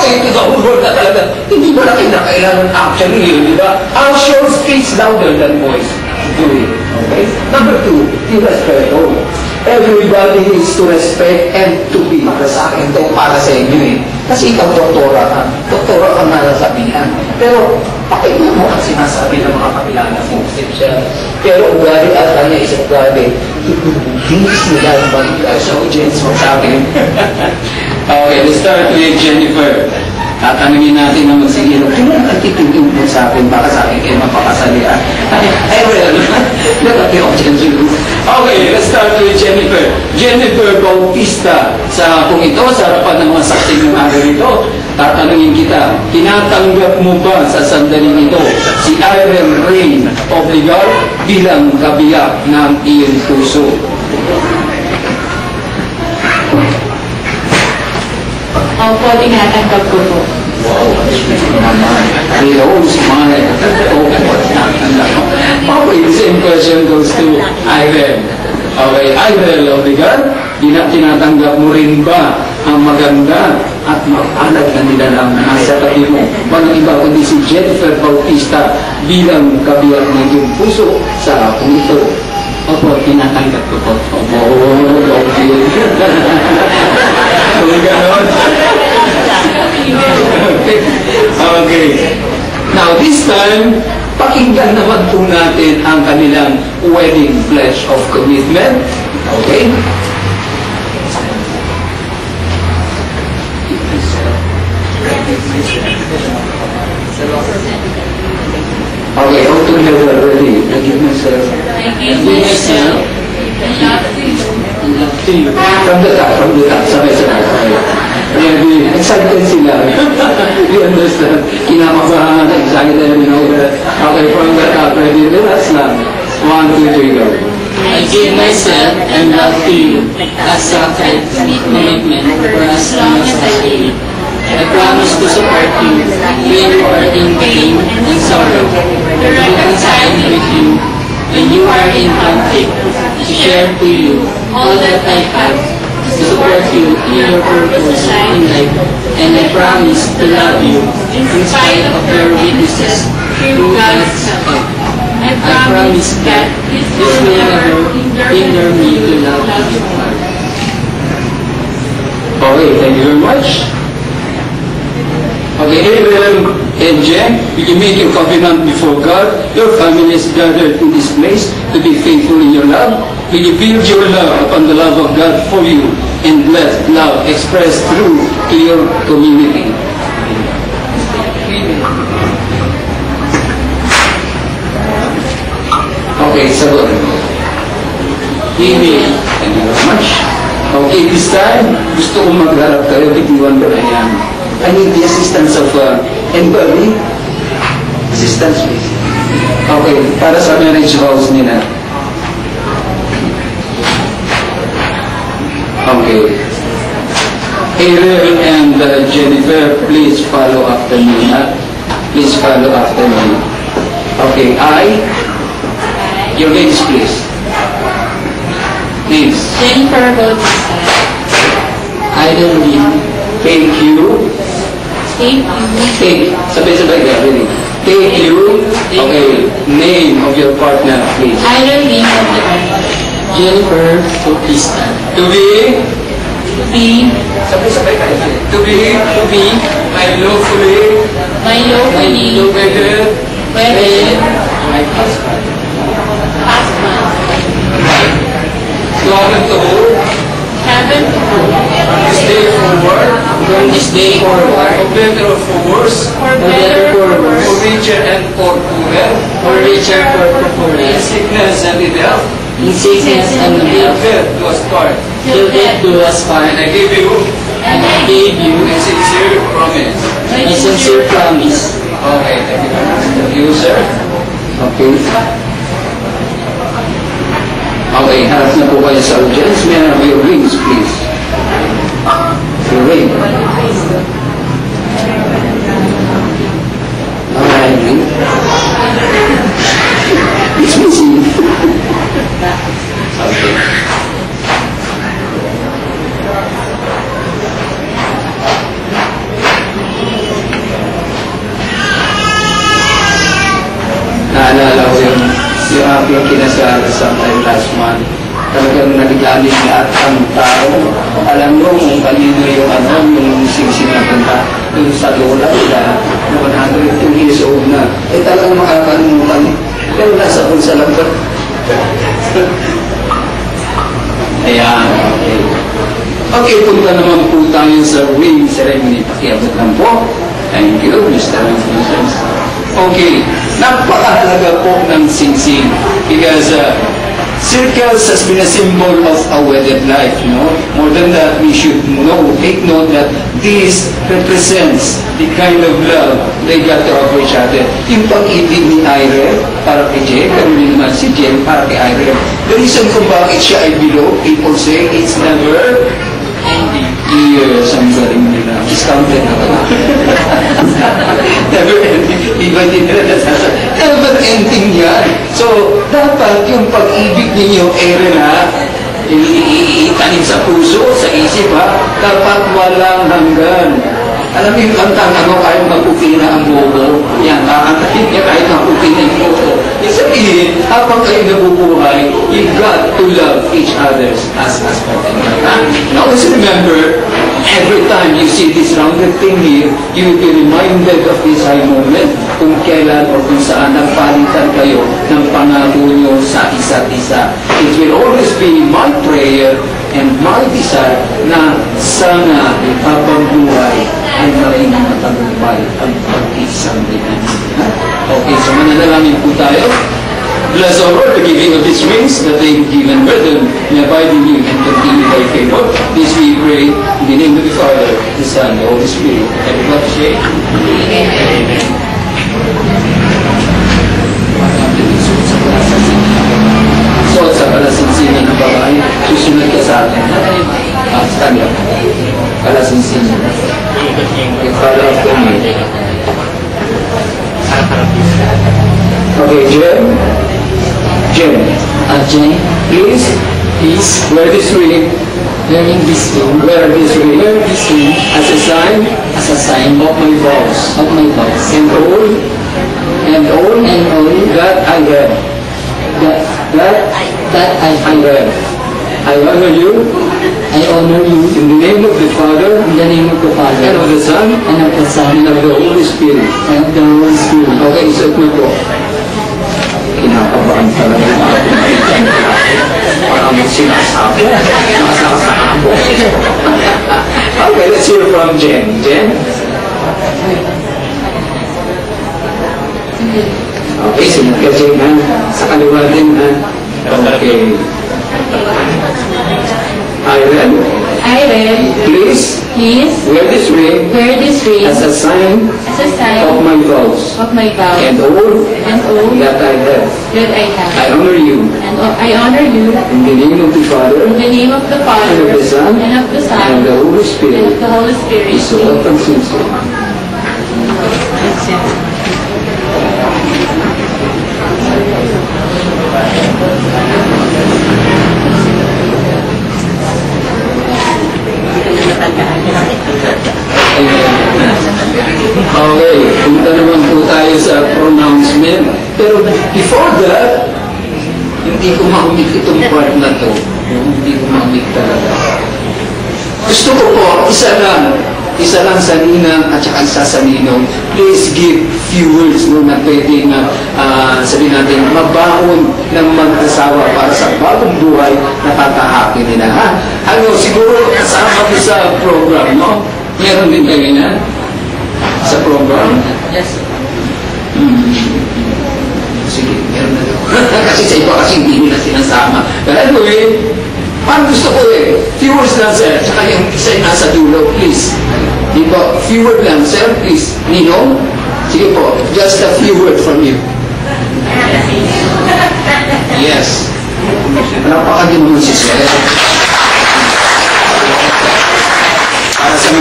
okay to the whole world na talaga, hindi mo na kailangan actually yun, di ba? Action speaks louder than voice. Do it. Okay? Number 2, irrespeto. Everybody needs to respect and to be. Para sa akin to, para sa inyo eh. Kasi ikaw doktora ka. Doktora ka na nasabihan. Pero, pakinggan mo ang sinasabi ng mga kakilala mo. Pero ugali at kanya isang ugali. Hindi sila mag-show James mo sa akin. Okay, let's start with Jennifer. Tatanungin natin naman si Ilo. Kailan ang titigil mo sa akin? Baka sa akin kayo mapakasalihan. Ay, well, okay, let's start with Jennifer. Jennifer Bautista. Sa kung ito, sa harapan ng mga saksi ng araw ito, tatanungin kita, tinatanggap mo ba sa sandaling ito si Irene Rain Obligar bilang kabiyak ng iyong puso? Opo, tinatanggap ko po. Wow, hello, smile. Okay, the same question goes to Irene. Okay, Irene Obligar, tinatanggap mo rin ba ang maganda at mapalad na nilalang nasa tabi mo? Walang iba kundi si Jennifer Bautista bilang kabiyak ng iyong puso sa kung ito. Opo, tinatanggap ko po. Opo, okay. Kung ganon. Okay. Now, this time, pakinggan naman po natin ang kanilang wedding pledge of commitment. Okay? Okay, all together already. I give myself. I give myself. I love you. Love to you. From the top. Sabay-sabay. Really, excited sila. You understand? Kinakabahan, excited, you know. Okay, from the top, ready? Relax lang. 1, 2, 3, go. I give myself and love to you as sacred commitment for as long as I live. I promise to support you when you are in pain and sorrow, to reconcile with you when you are in conflict, to share to you all that I have, to support you in your purpose in life, and I promise to love you in spite of your weaknesses through God's help. I promise that this will never hinder me to love you. Okay, thank you very much. Okay, Abraham and Jen, will you make your covenant before God? Your family is gathered in this place to be faithful in your love. Will you build your love upon the love of God for you and let love expressed through to your community? Okay, sagot. Amen. Thank you very much. Okay, this time, gusto kong magharap kayo, bitiwan ko na yan. I need the assistance of anybody. Assistance, please. Okay, para sa marriage vows nila. Okay. Ariel and Jennifer, please follow after me. Please follow after me. Okay, your names, please. Names. Jennifer Bautista. Irene. Thank you. Thank you. Take. Sabay-sabay ka, really. Thank you. Okay. Name of your partner, please. Irene Obligar. Jennifer Bautista. To be. Sabay-sabay ka. To be. My lawfully. Wedded. My husband. Covenant to hold. From this day forward. For better or for worse. For richer and for poorer. In sickness and in health. Till death do us part. And I gave you. A sincere promise. Okay, thank you very much. Thank you, sir. Okay. Okay, harap na po kayo sa audience. May I have your rings, please? Your ring. Alright, ring. It's missing. Okay. ilalim lahat ang tao. Alam mo kung kanino yung yung singsing na punta yung sa lola nila na 102 years old na. Talagang makakalimutan. Pero nasa bulsa lang ba? Ayan, okay. Okay, punta naman po tayo sa ring ceremony. Pakiabot lang po. Thank you, Mr. Williams. Okay, napakahalaga po ng singsing because circles has been a symbol of a wedded life, you know. More than that, we should take note that this represents the kind of love they got to offer each other. Yung pag-ibig ni Irene para kay Jen, pero hindi naman si Jen para kay Irene. The reason kung bakit siya ay below, people say it's never ending. Years ang galing nila. Discounted na ba? Never ending. Iba din nila nasasabi. Never ending yan. So, dapat yung pag-ibig ninyo, Aaron, itanim sa puso, sa isip, dapat walang hanggan. Alam mo yung kantang kahit magpupina ang bobo, yan, kakantahin niya kahit magpupina yung bobo. Yung sabihin, habang kayo nabubuhay, you got to love each other as spoken. Now, always remember, every time you see this rounded thing here, you will be reminded of this high moment kung kailan o kung saan nagpalitan kayo ng pangako nyo sa isa't isa. It will always be my prayer and my desire na sana habang buhay ay maging matagumpay ang pag-isang dinamit. Okay, so mananalangin po tayo. Bless our Lord, the giving of these rings that they have given burden, may abide in you and continue by favor. This we pray in the name of the Father, the Son, the Holy Spirit. Everybody say, Amen. So, sa kalasinsinan ng babae, susunod ka sa akin. Stand up. Kalasinsinan. In Father of the Lord. Okay, Jen. Jen, please wear this ring. Wearing this ring. Wear this ring. Wear this ring as a sign of my vows. Of my vows. And all that I have. That I have. I honor you. I honor you In the name of the Father. in the name of the Father And of the Son. and of the Son And of the Holy Spirit. and of the Holy Spirit. Okay, isip mo po. Kinakabahan talaga yung mga pinakita. Parang sinasabi. Sinasabi. Okay, let's hear from Jen. Jen? Okay, sunod ka Jen, ha? Sa kaliwa din, ha? Okay. Irene, Please, please wear this ring wear this ring as a sign as a sign of my vows. of my vow And all and all that I have. that I have. I honor you. And I honor you In the name of the Father, in the name of the Father and of the Son, and of the and Son of the Holy and Spirit. of the Holy Spirit. So, welcome, sister. That's it. Okay, punta naman po tayo sa pronouncement. Pero before that, hindi ko maumik itong part na to. Hindi ko maumik talaga. Gusto ko po, isa lang sa ninang at saka isa sa ninong. Please give few words na pwede na sabihin natin, mabaon ng mag-asawa para sa bagong buhay na tatahakin nila. Siguro kasama ko sa program, no? Meron din kayo na sa program. Yes. Sige, meron na daw. Kasi sa iba kasi hindi nila sinasama. But anyway, gusto ko few words lang sir, tsaka yung isa yung nasa dulo, please. Di ba, few words lang sir, please. Ninong? Sige po, just a few words from you. Yes. Napakagin mo si sir. Para sa